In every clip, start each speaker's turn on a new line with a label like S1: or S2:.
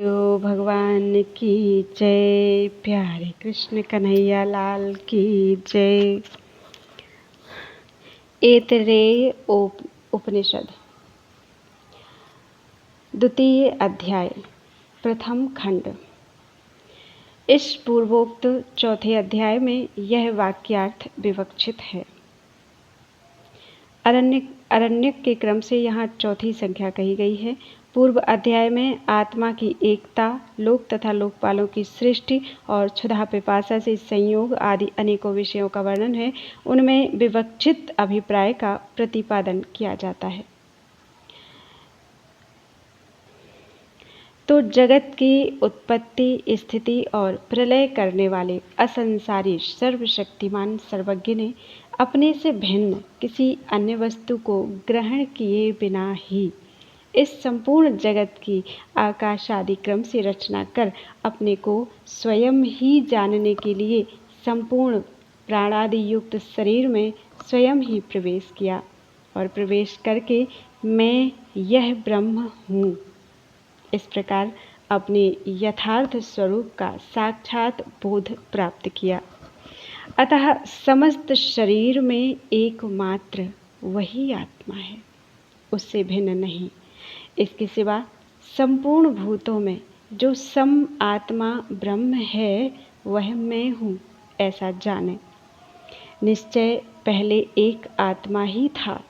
S1: यो भगवान की जय, प्यारे कृष्ण कन्हैया लाल की जय। ऐतरेय उपनिषद द्वितीय अध्याय प्रथम खंड। इस पूर्वोक्त चौथे अध्याय में यह वाक्यार्थ विवक्षित है। अरण्यक के क्रम से यहाँ चौथी संख्या कही गई है। पूर्व अध्याय में आत्मा की एकता, लोक तथा लोकपालों की सृष्टि और क्षुधा पिपासा से संयोग आदि अनेकों विषयों का वर्णन है। उनमें विवक्षित अभिप्राय का प्रतिपादन किया जाता है। तो जगत की उत्पत्ति, स्थिति और प्रलय करने वाले असंसारी सर्वशक्तिमान सर्वज्ञ ने अपने से भिन्न किसी अन्य वस्तु को ग्रहण किए बिना ही इस संपूर्ण जगत की आकाशादि क्रम से रचना कर अपने को स्वयं ही जानने के लिए संपूर्ण प्राणादि युक्त शरीर में स्वयं ही प्रवेश किया और प्रवेश करके मैं यह ब्रह्म हूँ, इस प्रकार अपने यथार्थ स्वरूप का साक्षात बोध प्राप्त किया। अतः समस्त शरीर में एकमात्र वही आत्मा है, उससे भिन्न नहीं। इसके सिवा संपूर्ण भूतों में जो सम आत्मा ब्रह्म है वह मैं हूँ, ऐसा जाने। निश्चय पहले एक आत्मा ही था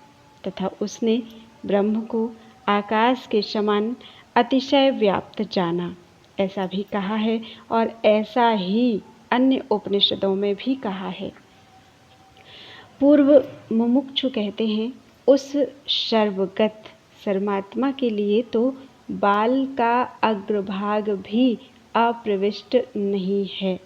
S1: तथा उसने ब्रह्म को आकाश के समान अतिशय व्याप्त जाना, ऐसा भी कहा है और ऐसा ही अन्य उपनिषदों में भी कहा है। पूर्व मुमुक्षु कहते हैं, उस सर्वगत सर्वात्मा के लिए तो बाल का अग्रभाग भी अप्रविष्ट नहीं है,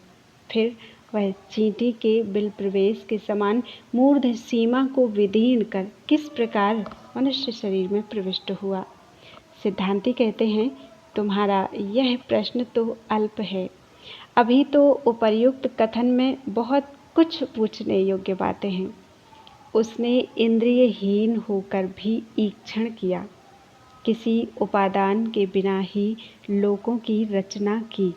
S1: फिर वह चींटी के बिल प्रवेश के समान मूर्ध सीमा को विदीर्ण कर किस प्रकार मनुष्य शरीर में प्रविष्ट हुआ। सिद्धांती कहते हैं, तुम्हारा यह प्रश्न तो अल्प है। अभी तो उपर्युक्त कथन में बहुत कुछ पूछने योग्य बातें हैं। उसने इंद्रियहीन होकर भी ईक्षण किया, किसी उपादान के बिना ही लोकों की रचना की,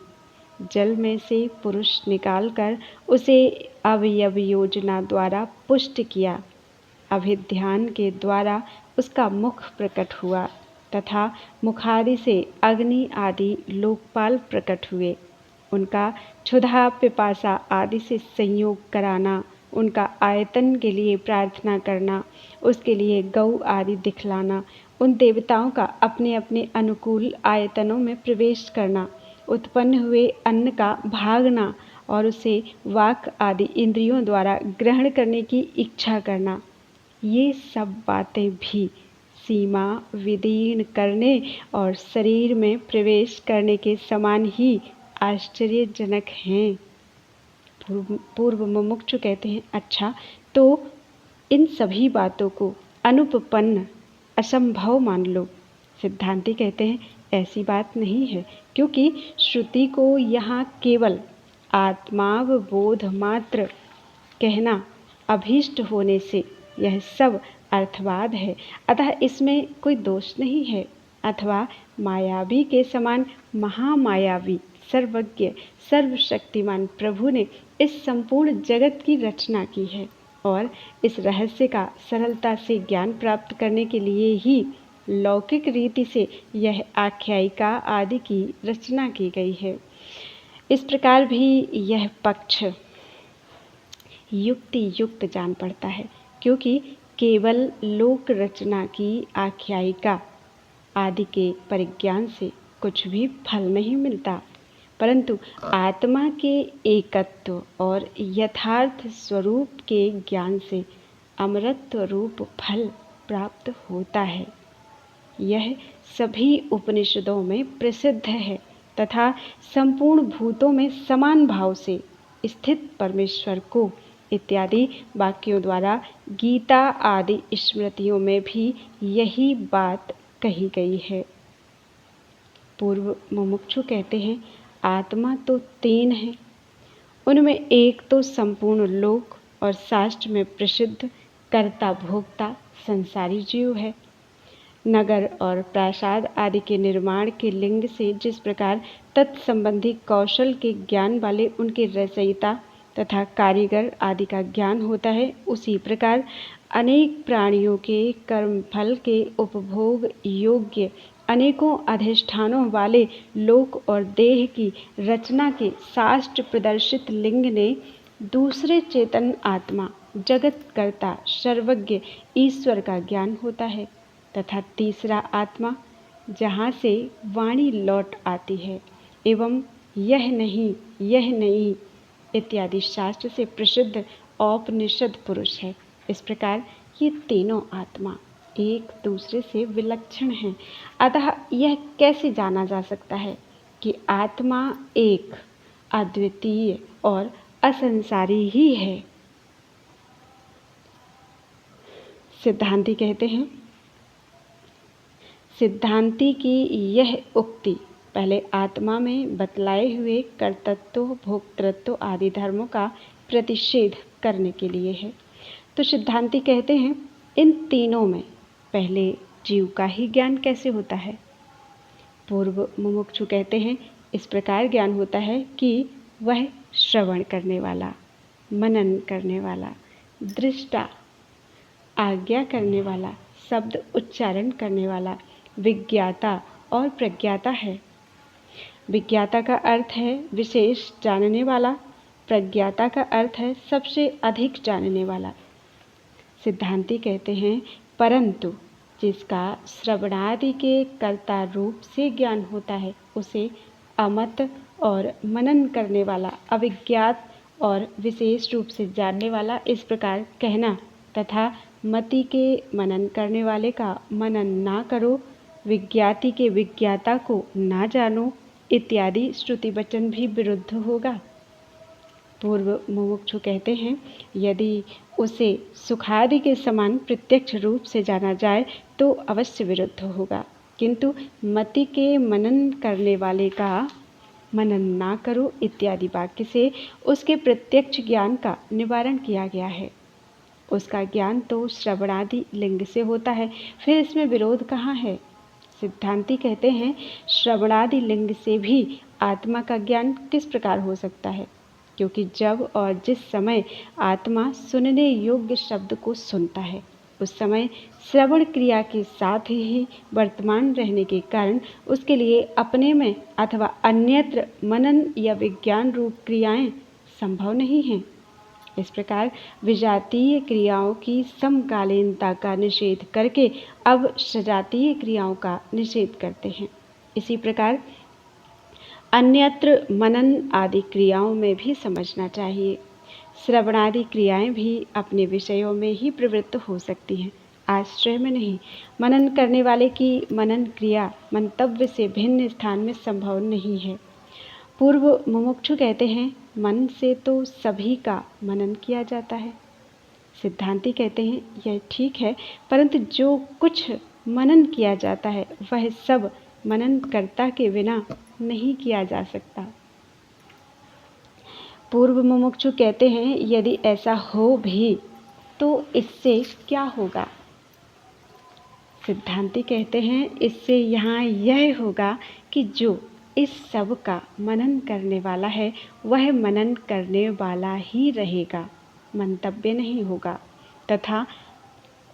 S1: जल में से पुरुष निकालकर उसे अवयव योजना द्वारा पुष्ट किया, अभिध्यान के द्वारा उसका मुख प्रकट हुआ तथा मुखादि से अग्नि आदि लोकपाल प्रकट हुए। उनका क्षुधा पिपासा आदि से संयोग कराना, उनका आयतन के लिए प्रार्थना करना, उसके लिए गौ आदि दिखलाना, उन देवताओं का अपने अपने अनुकूल आयतनों में प्रवेश करना, उत्पन्न हुए अन्न का भागना और उसे वाक आदि इंद्रियों द्वारा ग्रहण करने की इच्छा करना, ये सब बातें भी सीमा विदीर्ण करने और शरीर में प्रवेश करने के समान ही आश्चर्यजनक हैं। पूर्व मुमुक्षु कहते हैं, अच्छा तो इन सभी बातों को अनुपपन्न असंभव मान लो। सिद्धांती कहते हैं, ऐसी बात नहीं है, क्योंकि श्रुति को यहाँ केवल आत्मावबोध मात्र कहना अभीष्ट होने से यह सब अर्थवाद है, अतः इसमें कोई दोष नहीं है। अथवा मायावी के समान महामायावी सर्वज्ञ सर्वशक्तिमान प्रभु ने इस संपूर्ण जगत की रचना की है और इस रहस्य का सरलता से ज्ञान प्राप्त करने के लिए ही लौकिक रीति से यह आख्यायिका आदि की रचना की गई है। इस प्रकार भी यह पक्ष युक्ति युक्त जान पड़ता है, क्योंकि केवल लोक रचना की आख्यायिका आदि के परिज्ञान से कुछ भी फल नहीं मिलता, परंतु आत्मा के एकत्व और यथार्थ स्वरूप के ज्ञान से अमरत्व रूप फल प्राप्त होता है। यह सभी उपनिषदों में प्रसिद्ध है तथा संपूर्ण भूतों में समान भाव से स्थित परमेश्वर को इत्यादि वाक्यों द्वारा गीता आदि स्मृतियों में भी यही बात कही गई है। पूर्व मुमुक्षु कहते हैं, आत्मा तो तीन है, उनमें एक तो संपूर्ण लोक और शास्त्र में प्रसिद्ध कर्ता भोक्ता संसारी जीव है। नगर और प्रासाद आदि के निर्माण के लिंग से जिस प्रकार तत्संबंधी कौशल के ज्ञान वाले उनके रचयिता तथा कारीगर आदि का ज्ञान होता है, उसी प्रकार अनेक प्राणियों के कर्मफल के उपभोग योग्य अनेकों अधिष्ठानों वाले लोक और देह की रचना के शास्त्र प्रदर्शित लिंग ने दूसरे चेतन आत्मा, जगत कर्ता, सर्वज्ञ ईश्वर का ज्ञान होता है तथा तीसरा आत्मा जहाँ से वाणी लौट आती है एवं यह नहीं इत्यादि शास्त्र से प्रसिद्ध औपनिषद पुरुष है। इस प्रकार ये तीनों आत्मा एक दूसरे से विलक्षण हैं। अतः यह कैसे जाना जा सकता है कि आत्मा एक, अद्वितीय और असंसारी ही है। सिद्धांती कहते हैं, सिद्धांती की यह उक्ति पहले आत्मा में बतलाए हुए कर्तृत्व, भोक्तृत्व आदि धर्मों का प्रतिषेध करने के लिए है। तो सिद्धांती कहते हैं, इन तीनों में पहले जीव का ही ज्ञान कैसे होता है? पूर्व मुमुक्षु कहते हैं, इस प्रकार ज्ञान होता है कि वह श्रवण करने वाला, मनन करने वाला, दृष्टा, आज्ञा करने वाला, शब्द उच्चारण करने वाला, विज्ञाता और प्रज्ञाता है। विज्ञाता का अर्थ है विशेष जानने वाला, प्रज्ञाता का अर्थ है सबसे अधिक जानने वाला। सिद्धांती कहते हैं, परंतु जिसका श्रवणादि के कर्ता रूप से ज्ञान होता है, उसे अमत और मनन करने वाला, अविज्ञात और विशेष रूप से जानने वाला इस प्रकार कहना तथा मति के मनन करने वाले का मनन ना करो, विज्ञाति के विज्ञाता को ना जानो इत्यादि श्रुति वचन भी विरुद्ध होगा। पूर्व मुमुक्षु कहते हैं, यदि उसे सुखादि के समान प्रत्यक्ष रूप से जाना जाए तो अवश्य विरुद्ध होगा, किंतु मति के मनन करने वाले का मनन ना करो इत्यादि वाक्य से उसके प्रत्यक्ष ज्ञान का निवारण किया गया है। उसका ज्ञान तो श्रवणादि लिंग से होता है, फिर इसमें विरोध कहाँ है? सिद्धांती कहते हैं, श्रवणादि लिंग से भी आत्मा का ज्ञान किस प्रकार हो सकता है? क्योंकि जब और जिस समय आत्मा सुनने योग्य शब्द को सुनता है, उस समय श्रवण क्रिया के साथ ही वर्तमान रहने के कारण उसके लिए अपने में अथवा अन्यत्र मनन या विज्ञान रूप क्रियाएं संभव नहीं हैं। इस प्रकार विजातीय क्रियाओं की समकालीनता का निषेध करके अब सजातीय क्रियाओं का निषेध करते हैं। इसी प्रकार अन्यत्र मनन आदि क्रियाओं में भी समझना चाहिए। श्रवणादि क्रियाएं भी अपने विषयों में ही प्रवृत्त हो सकती हैं, आश्रय में नहीं। मनन करने वाले की मनन क्रिया मंतव्य से भिन्न स्थान में संभव नहीं है। पूर्व मुमुक्षु कहते हैं, मन से तो सभी का मनन किया जाता है। सिद्धांती कहते हैं, यह ठीक है, परंतु जो कुछ मनन किया जाता है वह सब मननकर्ता के बिना नहीं किया जा सकता। पूर्व मुमुक्षु कहते हैं, यदि ऐसा हो भी तो इससे क्या होगा? सिद्धांती कहते हैं, इससे यहाँ यह होगा कि जो इस सब का मनन करने वाला है वह मनन करने वाला ही रहेगा, मंतव्य नहीं होगा, तथा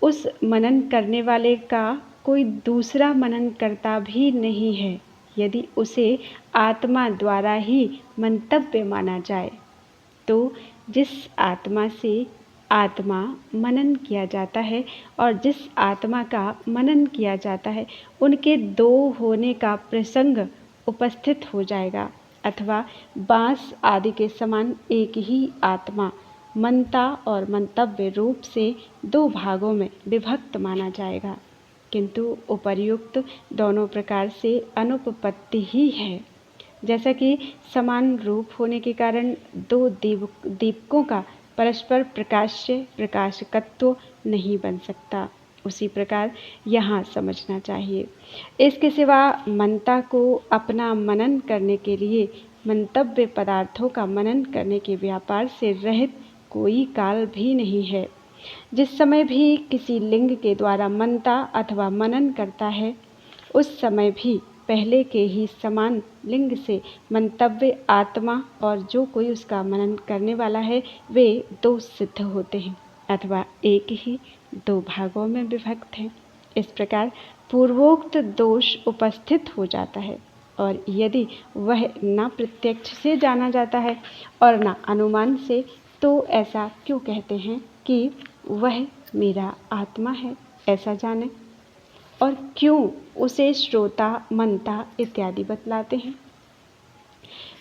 S1: उस मनन करने वाले का कोई दूसरा मनन करता भी नहीं है। यदि उसे आत्मा द्वारा ही मंतव्य माना जाए तो जिस आत्मा से आत्मा मनन किया जाता है और जिस आत्मा का मनन किया जाता है उनके दो होने का प्रसंग उपस्थित हो जाएगा, अथवा बांस आदि के समान एक ही आत्मा मनता और मंतव्य रूप से दो भागों में विभक्त माना जाएगा, किंतु उपर्युक्त दोनों प्रकार से अनुपपत्ति ही है। जैसा कि समान रूप होने के कारण दो दीपकों का परस्पर प्रकाशकत्व नहीं बन सकता, उसी प्रकार यहाँ समझना चाहिए। इसके सिवा मनता को अपना मनन करने के लिए मंतव्य पदार्थों का मनन करने के व्यापार से रहित कोई काल भी नहीं है। जिस समय भी किसी लिंग के द्वारा मनता अथवा मनन करता है, उस समय भी पहले के ही समान लिंग से मंतव्य आत्मा और जो कोई उसका मनन करने वाला है, वे दो सिद्ध होते हैं अथवा एक ही दो भागों में विभक्त हैं। इस प्रकार पूर्वोक्त दोष उपस्थित हो जाता है, और यदि वह न प्रत्यक्ष से जाना जाता है और न अनुमान से, तो ऐसा क्यों कहते हैं कि वह मेरा आत्मा है, ऐसा जाने, और क्यों उसे श्रोता, मनता इत्यादि बतलाते हैं।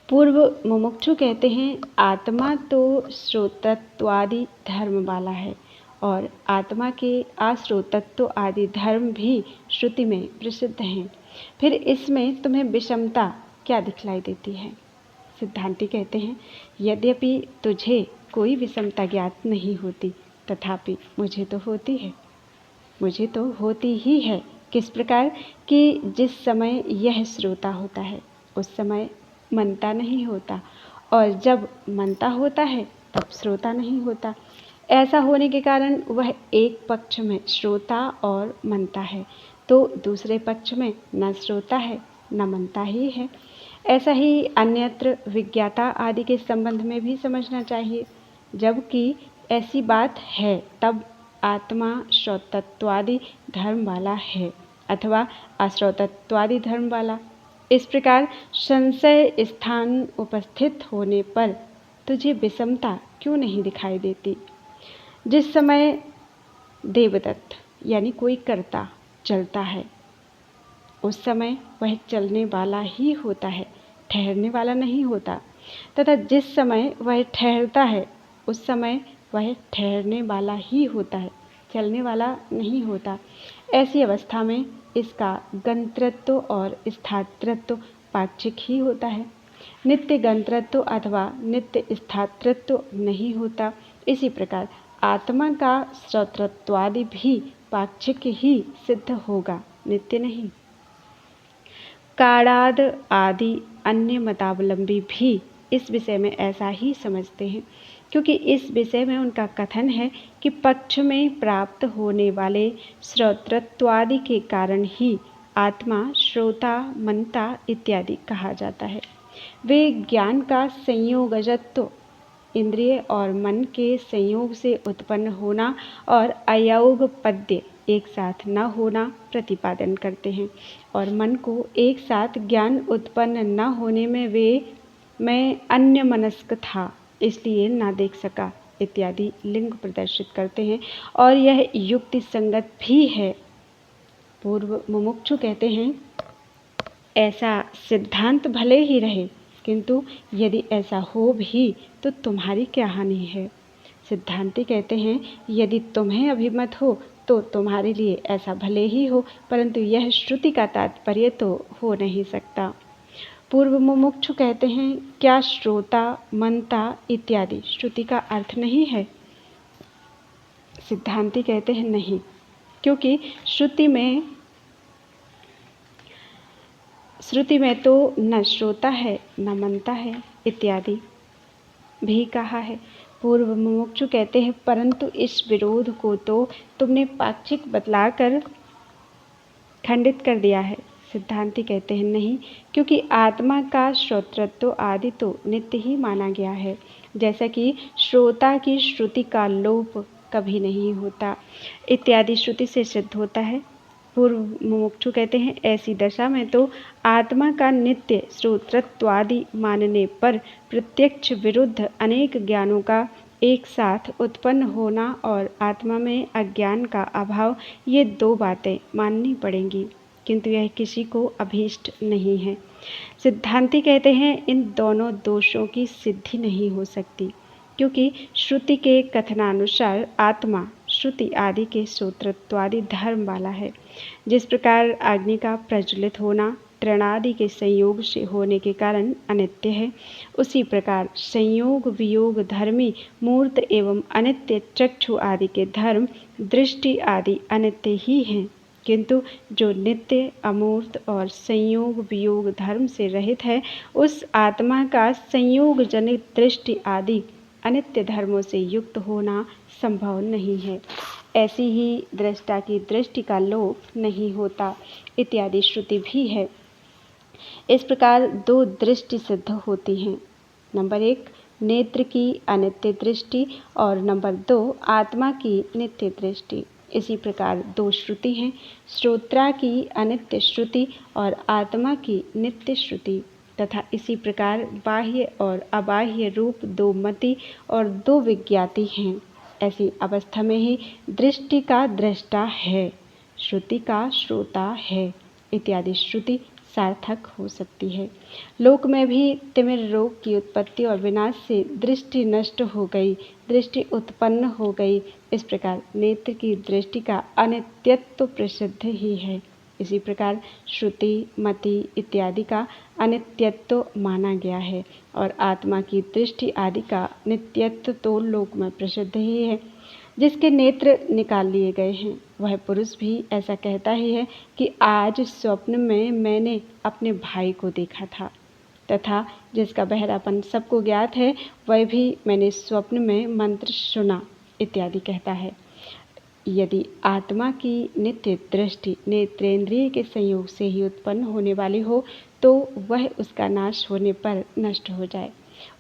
S1: पूर्व मुमुक्षु कहते हैं, आत्मा तो श्रोतत्वादि धर्म वाला है और आत्मा के अश्रोतत्व आदि धर्म भी श्रुति में प्रसिद्ध हैं। फिर इसमें तुम्हें विषमता क्या दिखलाई देती है? सिद्धांती कहते हैं, यद्यपि तुझे कोई विषमता ज्ञात नहीं होती, तथापि मुझे तो होती है। मुझे तो होती ही है। किस प्रकार कि जिस समय यह श्रोता होता है, उस समय मनता नहीं होता, और जब मनता होता है तब श्रोता नहीं होता। ऐसा होने के कारण वह एक पक्ष में श्रोता और मनता है, तो दूसरे पक्ष में न श्रोता है न मनता ही है। ऐसा ही अन्यत्र विज्ञाता आदि के संबंध में भी समझना चाहिए। जबकि ऐसी बात है, तब आत्मा श्रोतत्वादि धर्म वाला है अथवा अश्रोतत्वादि धर्म वाला। इस प्रकार संशय स्थान उपस्थित होने पर तुझे विषमता क्यों नहीं दिखाई देती? जिस समय देवदत्त यानी कोई कर्ता चलता है, उस समय वह चलने वाला ही होता है, ठहरने वाला नहीं होता, तथा जिस समय वह ठहरता है, उस समय वह ठहरने वाला ही होता है, चलने वाला नहीं होता। ऐसी अवस्था में इसका गंतृत्व और स्थातृत्व पाक्षिक ही होता है, नित्य गंतृत्व अथवा नित्य स्थातृत्व नहीं होता। इसी प्रकार आत्मा का श्रोतृत्वादि भी पाक्षिक ही सिद्ध होगा, नित्य नहीं। काड़ाद आदि अन्य मतावलंबी भी इस विषय में ऐसा ही समझते हैं, क्योंकि इस विषय में उनका कथन है कि पक्ष में प्राप्त होने वाले श्रोतृत्वादि के कारण ही आत्मा श्रोता, मनता इत्यादि कहा जाता है। वे ज्ञान का संयोगजत्व, इंद्रिय और मन के संयोग से उत्पन्न होना और अयोग पद्य एक साथ न होना प्रतिपादन करते हैं, और मन को एक साथ ज्ञान उत्पन्न न होने में मैं अन्य मनस्क था, इसलिए ना देख सका इत्यादि लिंग प्रदर्शित करते हैं, और यह युक्ति संगत भी है। पूर्व मुमुक्षु कहते हैं, ऐसा सिद्धांत भले ही रहे, किंतु यदि ऐसा हो भी तो तुम्हारी क्या हानि है? सिद्धांती कहते हैं, यदि तुम्हें अभिमत हो तो तुम्हारे लिए ऐसा भले ही हो, परंतु यह श्रुति का तात्पर्य तो हो नहीं सकता। पूर्व मुमुक्षु कहते हैं, क्या श्रोता, मनता इत्यादि श्रुति का अर्थ नहीं है? सिद्धांती कहते हैं, नहीं, क्योंकि श्रुति में तो न श्रोता है न मनता है इत्यादि भी कहा है। पूर्व मुमुक्षु कहते हैं, परंतु इस विरोध को तो तुमने पाक्षिक बतलाकर खंडित कर दिया है। सिद्धांती कहते हैं, नहीं, क्योंकि आत्मा का श्रोतृत्व आदि तो नित्य ही माना गया है, जैसा कि श्रोता की श्रुति का लोप कभी नहीं होता इत्यादि श्रुति से सिद्ध होता है। पूर्व मुमुक्षु कहते हैं, ऐसी दशा में तो आत्मा का नित्य श्रोतृत्वादि मानने पर प्रत्यक्ष विरुद्ध अनेक ज्ञानों का एक साथ उत्पन्न होना और आत्मा में अज्ञान का अभाव, ये दो बातें माननी पड़ेंगी, किंतु यह किसी को अभीष्ट नहीं है। सिद्धांती कहते हैं, इन दोनों दोषों की सिद्धि नहीं हो सकती, क्योंकि श्रुति के कथनानुसार आत्मा श्रुति आदि के श्रोतृत्वादि धर्म वाला है। जिस प्रकार अग्नि का प्रज्वलित होना तृणादि के संयोग से होने के कारण अनित्य है, उसी प्रकार संयोग वियोग धर्मी मूर्त एवं अनित्य चक्षु आदि के धर्म दृष्टि आदि अनित्य ही हैं, किंतु जो नित्य अमूर्त और संयोग वियोग धर्म से रहित है, उस आत्मा का संयोग जनित दृष्टि आदि अनित्य धर्मों से युक्त होना संभव नहीं है। ऐसी ही दृष्टा की दृष्टि का लोप नहीं होता इत्यादि श्रुति भी है। इस प्रकार दो दृष्टि सिद्ध होती हैं। नंबर 1 नेत्र की अनित्य दृष्टि और नंबर 2 आत्मा की नित्य दृष्टि। इसी प्रकार दो श्रुति हैं, श्रोत्रा की अनित्य श्रुति और आत्मा की नित्य श्रुति। तथा इसी प्रकार बाह्य और अबाह्य रूप दो मति और दो विज्ञाति हैं। ऐसी अवस्था में ही दृष्टि का दृष्टा है, श्रुति का श्रोता है इत्यादि श्रुति सार्थक हो सकती है। लोक में भी तिमिर रोग की उत्पत्ति और विनाश से दृष्टि नष्ट हो गई, दृष्टि उत्पन्न हो गई। इस प्रकार नेत्र की दृष्टि का अनित्यत्व प्रसिद्ध ही है। इसी प्रकार श्रुति मति इत्यादि का अनित्यत्व माना गया है और आत्मा की दृष्टि आदि का नित्यत्व तो लोक में प्रसिद्ध ही है। जिसके नेत्र निकाल लिए गए हैं वह पुरुष भी ऐसा कहता ही है कि आज स्वप्न में मैंने अपने भाई को देखा था, तथा जिसका बहरापन सबको ज्ञात है वह भी मैंने स्वप्न में मंत्र सुना इत्यादि कहता है। यदि आत्मा की नित्य दृष्टि नेत्रेंद्रिय के संयोग से ही उत्पन्न होने वाली हो तो वह उसका नाश होने पर नष्ट हो जाए।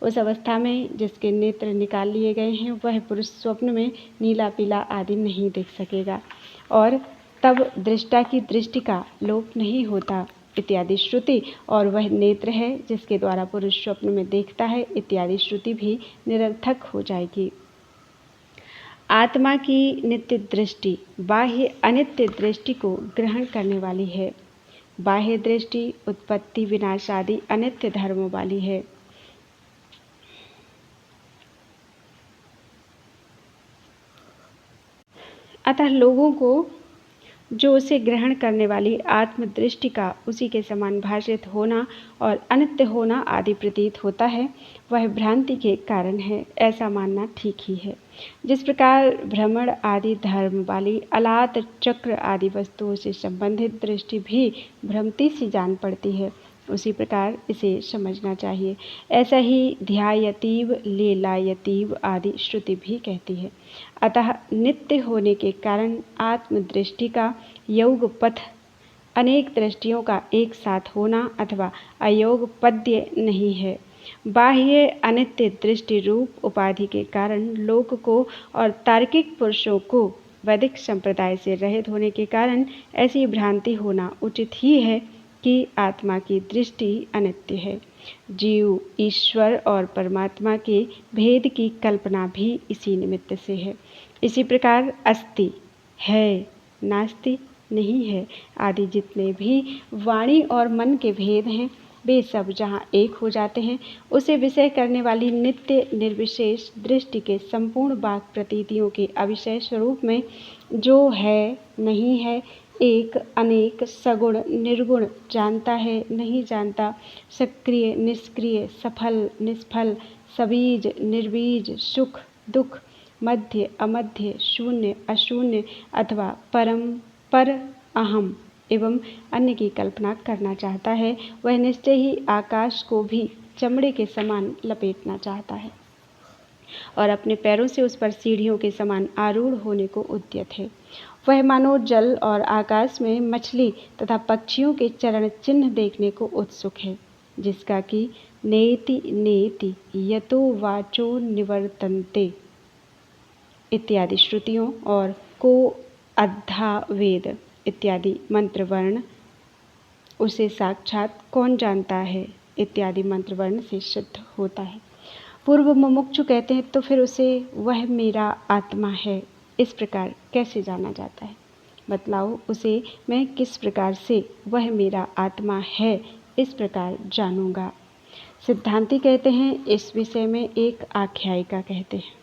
S1: उस अवस्था में जिसके नेत्र निकाल लिए गए हैं वह पुरुष स्वप्न में नीला पीला आदि नहीं देख सकेगा और तब दृष्टा की दृष्टि का लोप नहीं होता इत्यादि श्रुति और वह नेत्र है जिसके द्वारा पुरुष स्वप्न में देखता है इत्यादि श्रुति भी निरर्थक हो जाएगी। आत्मा की नित्य दृष्टि बाह्य अनित्य दृष्टि को ग्रहण करने वाली है। बाह्य दृष्टि उत्पत्ति विनाश आदि अनित्य धर्मों वाली है। अतः लोगों को जो उसे ग्रहण करने वाली आत्मदृष्टि का उसी के समान भाषित होना और अनित्य होना आदि प्रतीत होता है वह भ्रांति के कारण है, ऐसा मानना ठीक ही है। जिस प्रकार भ्रमण आदि धर्म वाली अलात चक्र आदि वस्तुओं से संबंधित दृष्टि भी भ्रमती सी जान पड़ती है, उसी प्रकार इसे समझना चाहिए। ऐसा ही ध्यायतीव लीलायतीव आदि श्रुति भी कहती है। अतः नित्य होने के कारण आत्मदृष्टि का योग पथ अनेक दृष्टियों का एक साथ होना अथवा अयोग पद्य नहीं है। बाह्य अनित्य दृष्टि रूप उपाधि के कारण लोक को और तार्किक पुरुषों को वैदिक संप्रदाय से रहित होने के कारण ऐसी भ्रांति होना उचित ही है कि आत्मा की दृष्टि अनित्य है। जीव ईश्वर और परमात्मा के भेद की कल्पना भी इसी निमित्त से है। इसी प्रकार अस्ति है नास्ति नहीं है आदि जितने भी वाणी और मन के भेद हैं वे सब जहाँ एक हो जाते हैं उसे विषय करने वाली नित्य निर्विशेष दृष्टि के संपूर्ण वाक प्रतीतियों के अविषय स्वरूप में जो है नहीं है, एक अनेक सगुण निर्गुण, जानता है नहीं जानता, सक्रिय निष्क्रिय, सफल निष्फल, सबीज निर्बीज, सुख दुख, मध्य अमध्य, शून्य अशून्य अथवा परम पर अहम एवं अन्य की कल्पना करना चाहता है वह निश्चय ही आकाश को भी चमड़े के समान लपेटना चाहता है और अपने पैरों से उस पर सीढ़ियों के समान आरूढ़ होने को उद्यत है। वह मानो जल और आकाश में मछली तथा पक्षियों के चरण चिन्ह देखने को उत्सुक है, जिसका कि नेति नेति यतो वाचो निवर्तन्ते इत्यादि श्रुतियों और को अद्धा वेद इत्यादि मंत्र वर्ण उसे साक्षात कौन जानता है इत्यादि मंत्र वर्ण से सिद्ध होता है। पूर्व मुमुक्षु कहते हैं तो फिर उसे वह मेरा आत्मा है इस प्रकार कैसे जाना जाता है, बतलाओ उसे मैं किस प्रकार से वह मेरा आत्मा है इस प्रकार जानूंगा। सिद्धांती कहते हैं इस विषय में एक आख्यायिका कहते हैं।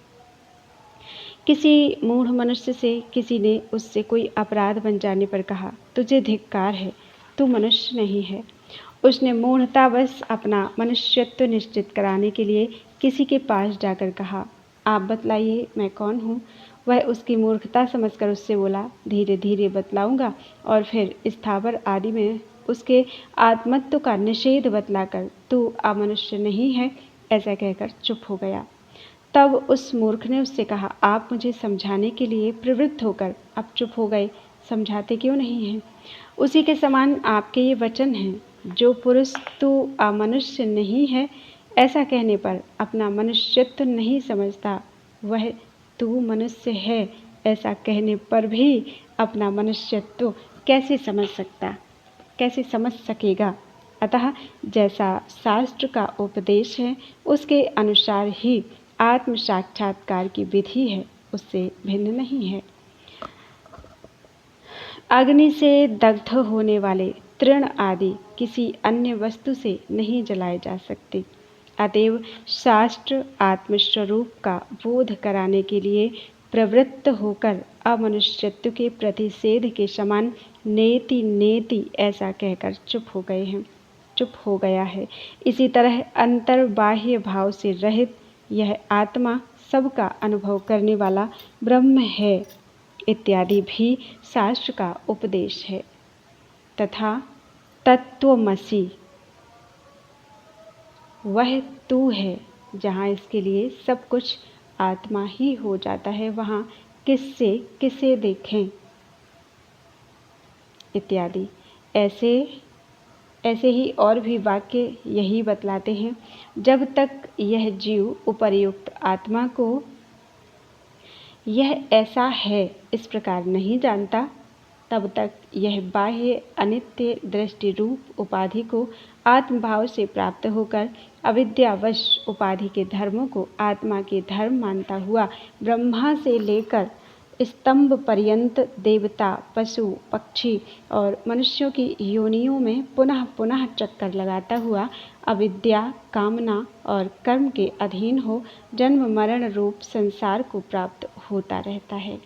S1: किसी मूढ़ मनुष्य से किसी ने उससे कोई अपराध बन जाने पर कहा, तुझे धिक्कार है, तू मनुष्य नहीं है। उसने मूढ़तावश अपना मनुष्यत्व निश्चित कराने के लिए किसी के पास जाकर कहा, आप बतलाइए मैं कौन हूँ। वह उसकी मूर्खता समझकर उससे बोला, धीरे धीरे बतलाऊंगा और फिर स्थावर आदि में उसके आत्मत्व का निषेध बतलाकर तू अमनुष्य नहीं है ऐसा कहकर चुप हो गया। तब उस मूर्ख ने उससे कहा, आप मुझे समझाने के लिए प्रवृत्त होकर अब चुप हो गए, समझाते क्यों नहीं हैं? उसी के समान आपके ये वचन हैं, जो पुरुष तू अमनुष्य नहीं है ऐसा कहने पर अपना मनुष्यत्व नहीं समझता, वह तू मनुष्य है ऐसा कहने पर भी अपना मनुष्यत्व कैसे समझ सकेगा? अतः जैसा शास्त्र का उपदेश है उसके अनुसार ही आत्म साक्षात्कार की विधि है, उससे भिन्न नहीं है। अग्नि से दग्ध होने वाले तृण आदि किसी अन्य वस्तु से नहीं जलाए जा सकते। अतएव शास्त्र आत्मस्वरूप का बोध कराने के लिए प्रवृत्त होकर अमनुष्यत्व के प्रतिषेध के समान नेति नेति ऐसा कहकर चुप हो गया है। इसी तरह अंतर्बाह्य भाव से रहित यह आत्मा सबका अनुभव करने वाला ब्रह्म है इत्यादि भी शास्त्र का उपदेश है। तथा तत्वमसि वह तू है, जहाँ इसके लिए सब कुछ आत्मा ही हो जाता है, वहाँ किसे देखें इत्यादि ऐसे ही और भी वाक्य यही बतलाते हैं। जब तक यह जीव उपर्युक्त आत्मा को यह ऐसा है इस प्रकार नहीं जानता, तब तक यह बाह्य अनित्य दृष्टि रूप उपाधि को आत्मभाव से प्राप्त होकर अविद्यावश उपाधि के धर्मों को आत्मा के धर्म मानता हुआ ब्रह्मा से लेकर स्तंभ पर्यंत देवता, पशु, पक्षी और मनुष्यों की योनियों में पुनः पुनः चक्कर लगाता हुआ अविद्या, कामना और कर्म के अधीन हो जन्म मरण रूप संसार को प्राप्त होता रहता है।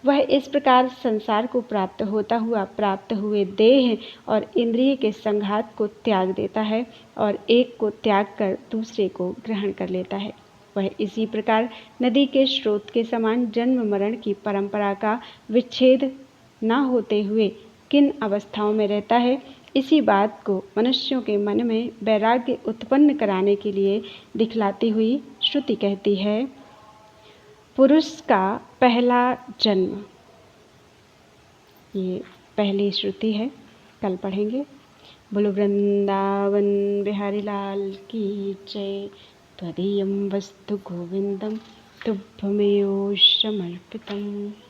S1: वह इस प्रकार संसार को प्राप्त होता हुआ प्राप्त हुए देह और इंद्रिय के संघात को त्याग देता है और एक को त्याग कर दूसरे को ग्रहण कर लेता है। वह इसी प्रकार नदी के स्रोत के समान जन्म मरण की परंपरा का विच्छेद न होते हुए किन अवस्थाओं में रहता है, इसी बात को मनुष्यों के मन में वैराग्य उत्पन्न कराने के लिए दिखलाती हुई श्रुति कहती है, पुरुष का पहला जन्म। ये पहली श्रुति है, कल पढ़ेंगे। बोलो वृंदावन बिहारी लाल की जय। त्वदीयं वस्तु गोविंदं तुभ्यमेव समर्पितम्।